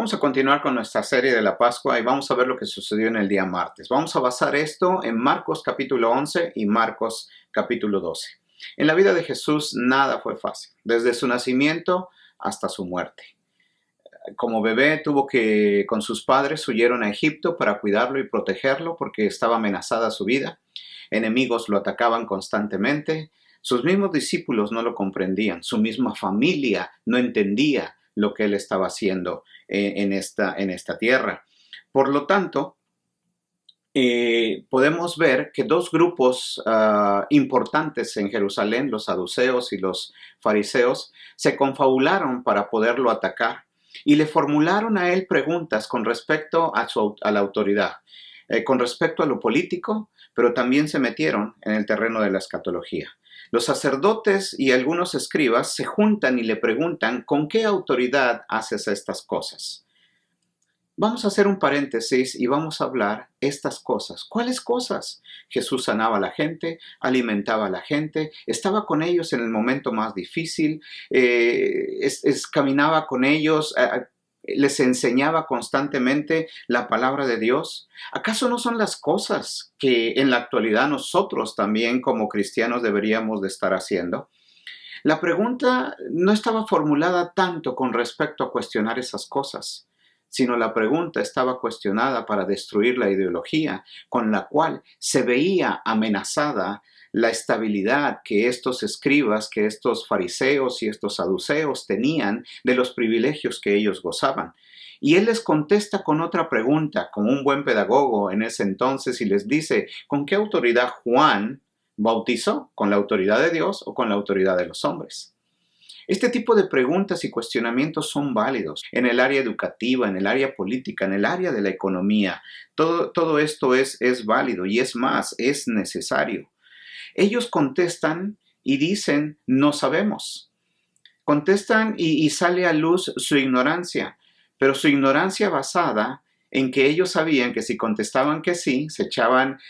Vamos a continuar con nuestra serie de la Pascua y vamos a ver lo que sucedió en el día martes. Vamos a basar esto en Marcos capítulo 11 y Marcos capítulo 12. En la vida de Jesús nada fue fácil, desde su nacimiento hasta su muerte. Como bebé con sus padres huyeron a Egipto para cuidarlo y protegerlo porque estaba amenazada su vida. Enemigos lo atacaban constantemente. Sus mismos discípulos no lo comprendían. Su misma familia no entendía lo que él estaba haciendo en esta tierra. Por lo tanto, podemos ver que dos grupos importantes en Jerusalén, los saduceos y los fariseos, se confabularon para poderlo atacar y le formularon a él preguntas con respecto a la autoridad, con respecto a lo político, pero también se metieron en el terreno de la escatología. Los sacerdotes y algunos escribas se juntan y le preguntan, ¿con qué autoridad haces estas cosas? Vamos a hacer un paréntesis y vamos a hablar estas cosas. ¿Cuáles cosas? Jesús sanaba a la gente, alimentaba a la gente, estaba con ellos en el momento más difícil, caminaba con ellos, les enseñaba constantemente la palabra de Dios. ¿Acaso no son las cosas que en la actualidad nosotros también como cristianos deberíamos de estar haciendo? La pregunta no estaba formulada tanto con respecto a cuestionar esas cosas, sino la pregunta estaba cuestionada para destruir la ideología con la cual se veía amenazada la estabilidad que estos escribas, que estos fariseos y estos saduceos tenían de los privilegios que ellos gozaban. Y él les contesta con otra pregunta, como un buen pedagogo en ese entonces, y les dice, ¿con qué autoridad Juan bautizó? ¿Con la autoridad de Dios o con la autoridad de los hombres? Este tipo de preguntas y cuestionamientos son válidos en el área educativa, en el área política, en el área de la economía. Todo esto es válido y es más, es necesario. Ellos contestan y dicen, no sabemos. Contestan y sale a luz su ignorancia, pero su ignorancia basada en que ellos sabían que si contestaban que sí, se echaban...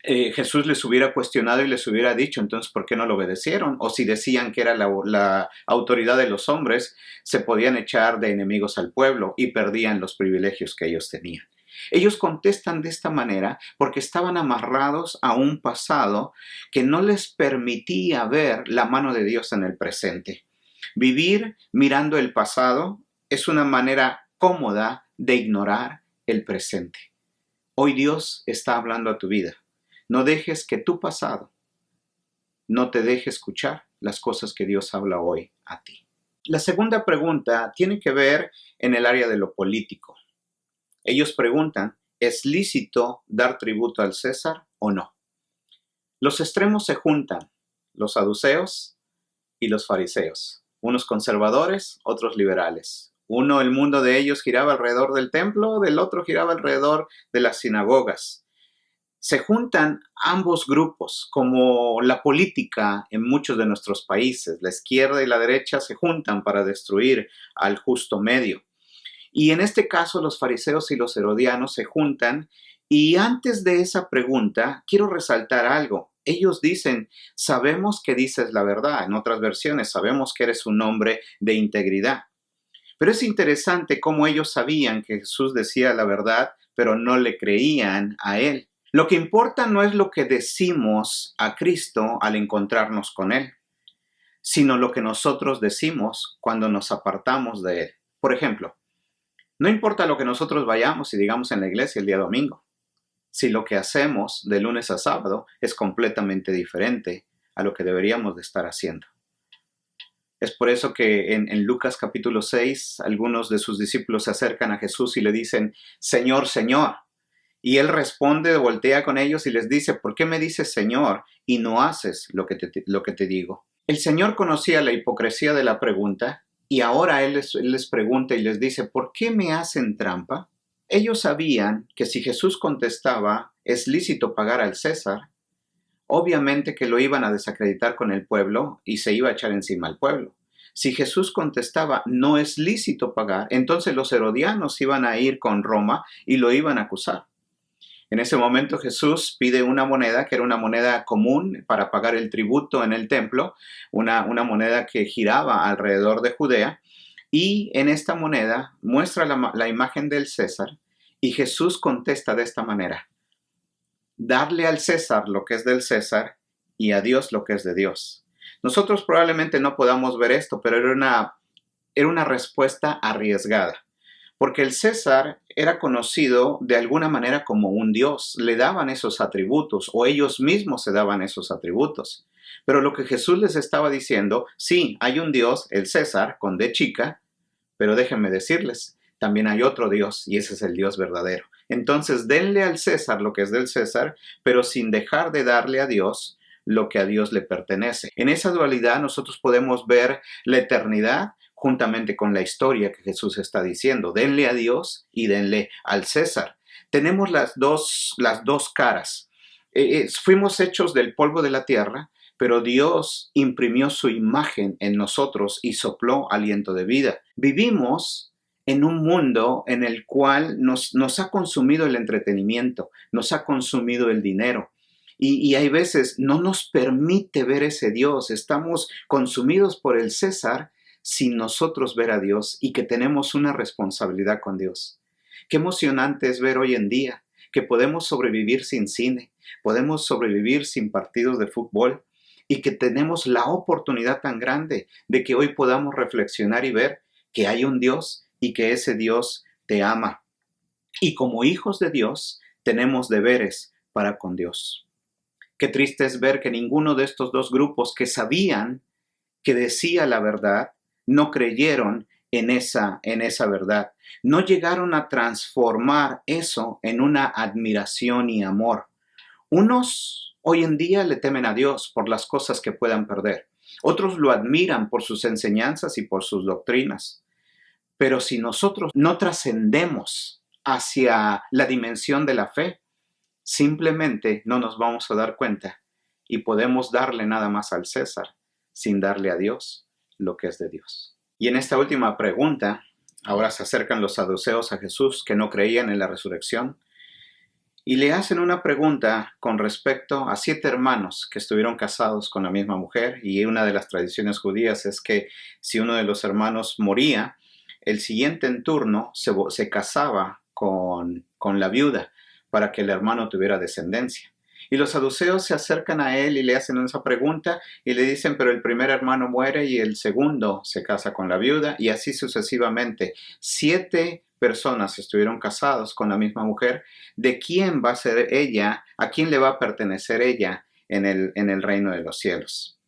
Jesús les hubiera cuestionado y les hubiera dicho, entonces, ¿por qué no lo obedecieron? O si decían que era la autoridad de los hombres, se podían echar de enemigos al pueblo y perdían los privilegios que ellos tenían. Ellos contestan de esta manera porque estaban amarrados a un pasado que no les permitía ver la mano de Dios en el presente. Vivir mirando el pasado es una manera cómoda de ignorar el presente. Hoy Dios está hablando a tu vida. No dejes que tu pasado no te deje escuchar las cosas que Dios habla hoy a ti. La segunda pregunta tiene que ver en el área de lo político. Ellos preguntan, ¿es lícito dar tributo al César o no? Los extremos se juntan, los saduceos y los fariseos, unos conservadores, otros liberales. El mundo de ellos giraba alrededor del templo, del otro giraba alrededor de las sinagogas. Se juntan ambos grupos, como la política en muchos de nuestros países. La izquierda y la derecha se juntan para destruir al justo medio. Y en este caso los fariseos y los herodianos se juntan. Y antes de esa pregunta, quiero resaltar algo. Ellos dicen, sabemos que dices la verdad. En otras versiones, sabemos que eres un hombre de integridad. Pero es interesante cómo ellos sabían que Jesús decía la verdad, pero no le creían a él. Lo que importa no es lo que decimos a Cristo al encontrarnos con Él, sino lo que nosotros decimos cuando nos apartamos de Él. Por ejemplo, no importa lo que nosotros vayamos y digamos en la iglesia el día domingo, si lo que hacemos de lunes a sábado es completamente diferente a lo que deberíamos de estar haciendo. Es por eso que en Lucas capítulo 6, algunos de sus discípulos se acercan a Jesús y le dicen, Señor, Señor. Y él responde, voltea con ellos y les dice, ¿por qué me dices Señor y no haces lo que te digo? El Señor conocía la hipocresía de la pregunta y ahora él les pregunta y les dice, ¿por qué me hacen trampa? Ellos sabían que si Jesús contestaba, ¿es lícito pagar al César? Obviamente que lo iban a desacreditar con el pueblo y se iba a echar encima al pueblo. Si Jesús contestaba, no es lícito pagar, entonces los herodianos iban a ir con Roma y lo iban a acusar. En ese momento Jesús pide una moneda que era una moneda común para pagar el tributo en el templo, una moneda que giraba alrededor de Judea, Y en esta moneda muestra la imagen del César y Jesús contesta de esta manera: darle al César lo que es del César y a Dios lo que es de Dios. Nosotros probablemente no podamos ver esto, pero era una respuesta arriesgada, porque el César era conocido de alguna manera como un dios, le daban esos atributos o ellos mismos se daban esos atributos. Pero lo que Jesús les estaba diciendo, sí, hay un dios, el César, con D chica, pero déjenme decirles, también hay otro dios y ese es el Dios verdadero. Entonces denle al César lo que es del César, pero sin dejar de darle a Dios lo que a Dios le pertenece. En esa dualidad nosotros podemos ver la eternidad juntamente con la historia que Jesús está diciendo. Denle a Dios y denle al César. Tenemos las dos caras. Fuimos hechos del polvo de la tierra, pero Dios imprimió su imagen en nosotros y sopló aliento de vida. Vivimos en un mundo en el cual nos ha consumido el entretenimiento, nos ha consumido el dinero. Y hay veces no nos permite ver ese Dios. Estamos consumidos por el César sin nosotros ver a Dios y que tenemos una responsabilidad con Dios. Qué emocionante es ver hoy en día que podemos sobrevivir sin cine, podemos sobrevivir sin partidos de fútbol y que tenemos la oportunidad tan grande de que hoy podamos reflexionar y ver que hay un Dios y que ese Dios te ama. Y como hijos de Dios tenemos deberes para con Dios. Qué triste es ver que ninguno de estos dos grupos que sabían que decía la verdad, no creyeron en esa verdad. No llegaron a transformar eso en una admiración y amor. Unos hoy en día le temen a Dios por las cosas que puedan perder. Otros lo admiran por sus enseñanzas y por sus doctrinas. Pero si nosotros no trascendemos hacia la dimensión de la fe, simplemente no nos vamos a dar cuenta y podemos darle nada más al César sin darle a Dios lo que es de Dios. Y en esta última pregunta, ahora se acercan los saduceos a Jesús que no creían en la resurrección y le hacen una pregunta con respecto a 7 hermanos que estuvieron casados con la misma mujer, y una de las tradiciones judías es que si uno de los hermanos moría, el siguiente en turno se casaba con la viuda para que el hermano tuviera descendencia. Y los saduceos se acercan a él y le hacen esa pregunta y le dicen, pero el primer hermano muere y el segundo se casa con la viuda, y así sucesivamente. 7 personas estuvieron casados con la misma mujer. ¿De quién va a ser ella? ¿A quién le va a pertenecer ella en el reino de los cielos?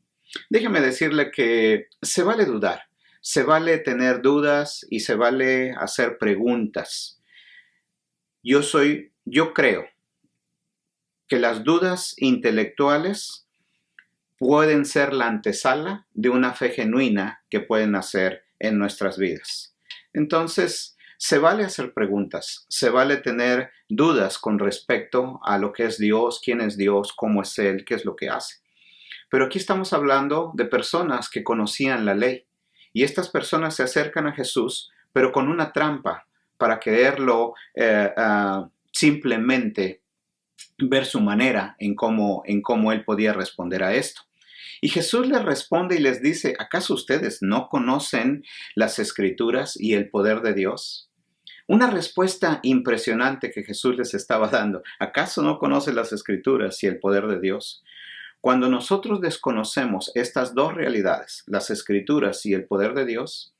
Déjeme decirle que se vale dudar, se vale tener dudas y se vale hacer preguntas. Yo creo que las dudas intelectuales pueden ser la antesala de una fe genuina que pueden hacer en nuestras vidas. Entonces, se vale hacer preguntas, se vale tener dudas con respecto a lo que es Dios, quién es Dios, cómo es Él, qué es lo que hace. Pero aquí estamos hablando de personas que conocían la ley, y estas personas se acercan a Jesús, pero con una trampa para quererlo simplemente ver su manera en cómo él podía responder a esto. Y Jesús les responde y les dice, ¿acaso ustedes no conocen las Escrituras y el poder de Dios? Una respuesta impresionante que Jesús les estaba dando. ¿Acaso no conocen las Escrituras y el poder de Dios? Cuando nosotros desconocemos estas dos realidades, las Escrituras y el poder de Dios,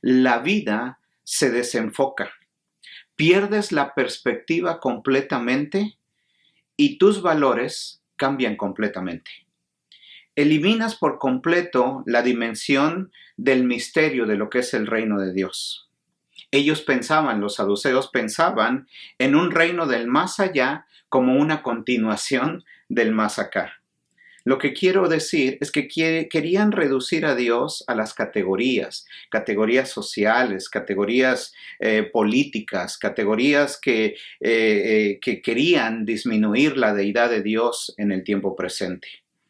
la vida se desenfoca. Pierdes la perspectiva completamente y tus valores cambian completamente. Eliminas por completo la dimensión del misterio de lo que es el reino de Dios. Ellos pensaban, los saduceos pensaban en un reino del más allá como una continuación del más acá. Lo que quiero decir es que querían reducir a Dios a las categorías sociales, categorías políticas, categorías que querían disminuir la deidad de Dios en el tiempo presente.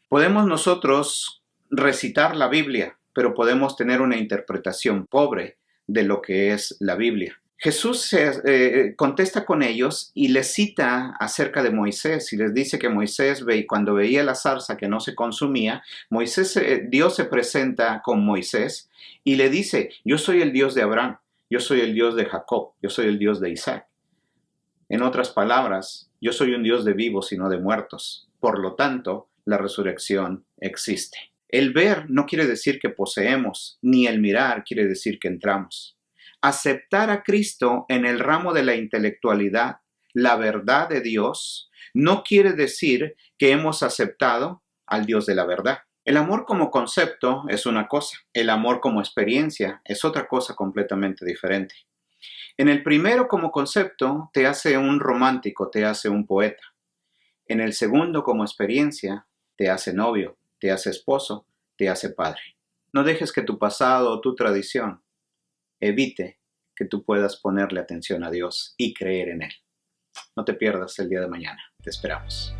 Podemos nosotros recitar la Biblia, pero podemos tener una interpretación pobre de lo que es la Biblia. Jesús contesta con ellos y les cita acerca de Moisés y les dice que Moisés cuando veía la zarza que no se consumía, Dios se presenta con Moisés y le dice, yo soy el Dios de Abraham, yo soy el Dios de Jacob, yo soy el Dios de Isaac. En otras palabras, yo soy un Dios de vivos y no de muertos. Por lo tanto, la resurrección existe. El ver no quiere decir que poseemos, ni el mirar quiere decir que entramos. Aceptar a Cristo en el ramo de la intelectualidad, la verdad de Dios, no quiere decir que hemos aceptado al Dios de la verdad. El amor como concepto es una cosa, el amor como experiencia es otra cosa completamente diferente. En el primero como concepto te hace un romántico, te hace un poeta. En el segundo como experiencia te hace novio, te hace esposo, te hace padre. No dejes que tu pasado o tu tradición evite que tú puedas ponerle atención a Dios y creer en Él. No te pierdas el día de mañana. Te esperamos.